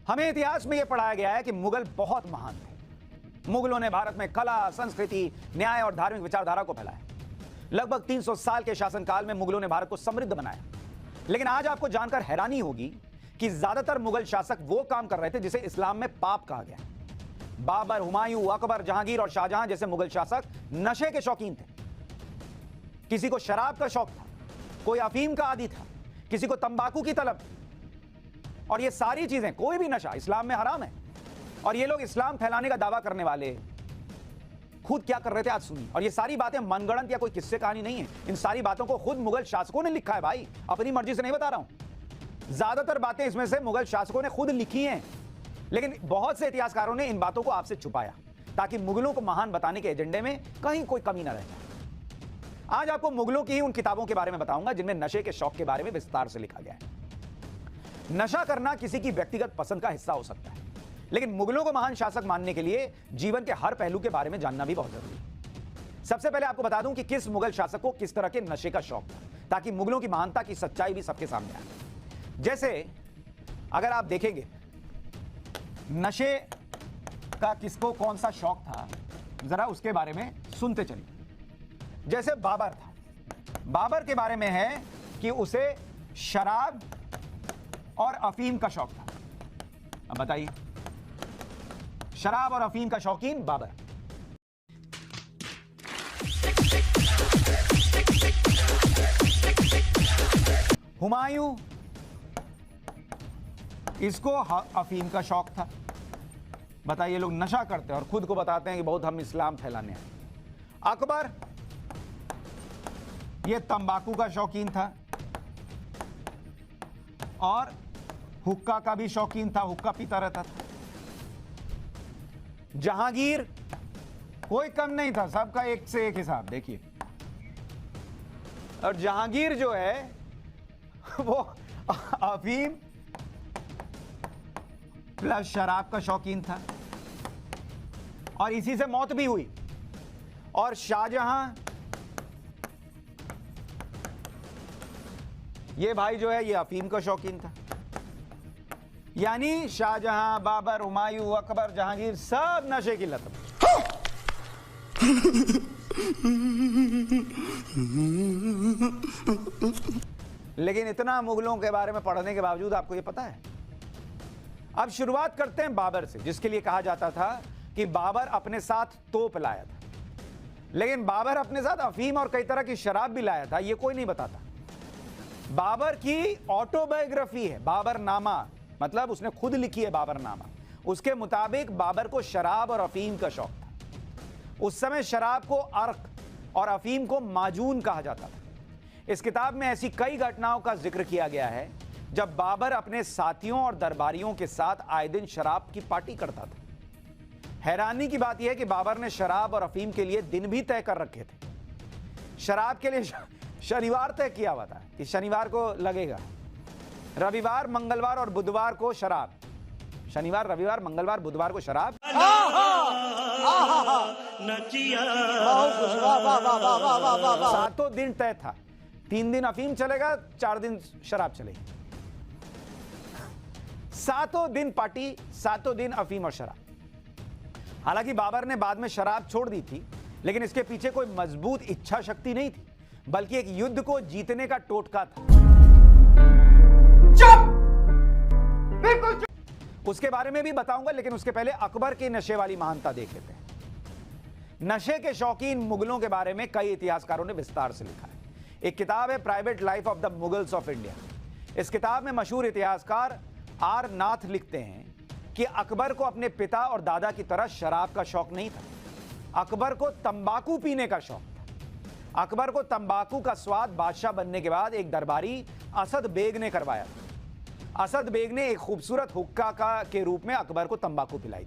हमें इतिहास में यह पढ़ाया गया है कि मुगल बहुत महान थे। मुगलों ने भारत में कला, संस्कृति, न्याय और धार्मिक विचारधारा को फैलाया। लगभग 300 साल के शासनकाल में मुगलों ने भारत को समृद्ध बनाया। लेकिन आज आपको जानकर हैरानी होगी कि ज्यादातर मुगल शासक वो काम कर रहे थे जिसे इस्लाम में पाप कहा गया। बाबर, हुमायूं, अकबर, जहांगीर और शाहजहां जैसे मुगल शासक नशे के शौकीन थे। किसी को शराब का शौक था, कोई अफीम का आदी था, किसी को तंबाकू की तलब थी। और ये सारी चीजें, कोई भी नशा इस्लाम में हराम है। और ये लोग इस्लाम फैलाने का दावा करने वाले खुद क्या कर रहे थे आज सुनिए। और ये सारी बातें मनगढ़ंत या कोई किस्से कहानी नहीं है। इन सारी बातों को खुद मुगल शासकों ने लिखा है भाई, अपनी मर्जी से नहीं बता रहा हूं। ज्यादातर बातें इसमें से मुगल शासकों ने खुद लिखी हैं, लेकिन बहुत से इतिहासकारों ने इन बातों को आपसे छुपाया ताकि मुगलों को महान बताने के एजेंडे में कहीं कोई कमी न रह जाए। आज आपको मुगलों की ही उन किताबों के बारे में बताऊंगा जिनमें नशे के शौक के बारे में विस्तार से लिखा गया है। नशा करना किसी की व्यक्तिगत पसंद का हिस्सा हो सकता है, लेकिन मुगलों को महान शासक मानने के लिए जीवन के हर पहलू के बारे में जानना भी बहुत जरूरी है। सबसे पहले आपको बता दूं कि किस मुगल शासक को किस तरह के नशे का शौक था, ताकि मुगलों की महानता की सच्चाई भी सबके सामने आए। जैसे अगर आप देखेंगे नशे का किसको कौन सा शौक था, जरा उसके बारे में सुनते चलिए। जैसे बाबर था, बाबर के बारे में है कि उसे शराब और अफीम का शौक था। अब बताइए, शराब और अफीम का शौकीन बाबर। हुमायूं, इसको अफीम का शौक था। बताइए, लोग नशा करते हैं और खुद को बताते हैं कि बहुत हम इस्लाम फैलाने हैं। अकबर, ये तंबाकू का शौकीन था और हुक्का का भी शौकीन था, हुक्का पीता रहता था। जहांगीर, कोई कम नहीं था, सबका एक से एक हिसाब। देखिए, और जहांगीर जो है वो अफीम प्लस शराब का शौकीन था और इसी से मौत भी हुई। और शाहजहां, ये भाई जो है ये अफीम का शौकीन था। यानी शाहजहां, बाबर, हुमायूं, अकबर, जहांगीर सब नशे की लत में। लेकिन इतना मुगलों के बारे में पढ़ने के बावजूद आपको ये पता है। अब शुरुआत करते हैं बाबर से, जिसके लिए कहा जाता था कि बाबर अपने साथ तोप लाया था। लेकिन बाबर अपने साथ अफीम और कई तरह की शराब भी लाया था, ये कोई नहीं बताता। बाबर की ऑटोबायोग्राफी है, बाबरनामा, मतलब उसने खुद लिखी है बाबरनामा। उसके मुताबिक बाबर को शराब और अफीम का शौक था। उस समय शराब को अर्क और अफीम को माजून कहा जाता था। इस किताब में ऐसी कई घटनाओं का जिक्र किया गया है जब बाबर अपने साथियों और दरबारियों के साथ आए दिन शराब की पार्टी करता था। हैरानी की बात यह है कि बाबर ने शराब और अफीम के लिए दिन भी तय कर रखे थे। शराब के लिए शनिवार तय किया हुआ था कि शनिवार को लगेगा, रविवार, मंगलवार और बुधवार को शराब। शनिवार, रविवार, मंगलवार, बुधवार को शराब। सातों दिन तय था। 3 दिन अफीम चलेगा, 4 दिन शराब चलेगी। सातों दिन पार्टी, सातों दिन अफीम और शराब। हालांकि बाबर ने बाद में शराब छोड़ दी थी, लेकिन इसके पीछे कोई मजबूत इच्छा शक्ति नहीं थी, बल्कि एक युद्ध को जीतने का टोटका था। चुप! बिल्कुल चुप! उसके बारे में भी बताऊंगा, लेकिन उसके पहले अकबर की नशे वाली महानता देख लेते हैं। नशे के शौकीन मुगलों के बारे में कई इतिहासकारों ने विस्तार से लिखा है। एक किताब है private life of the Mughals of India. इस किताब में मशहूर इतिहासकार आर नाथ लिखते हैं कि अकबर को अपने पिता और दादा की तरह शराब का शौक नहीं था। अकबर को तंबाकू पीने का शौक था। अकबर को तंबाकू का स्वाद बादशाह बनने के बाद एक दरबारी असद बेग ने करवाया। असद बेग ने एक खूबसूरत हुक्का के रूप में अकबर को तंबाकू पिलाई।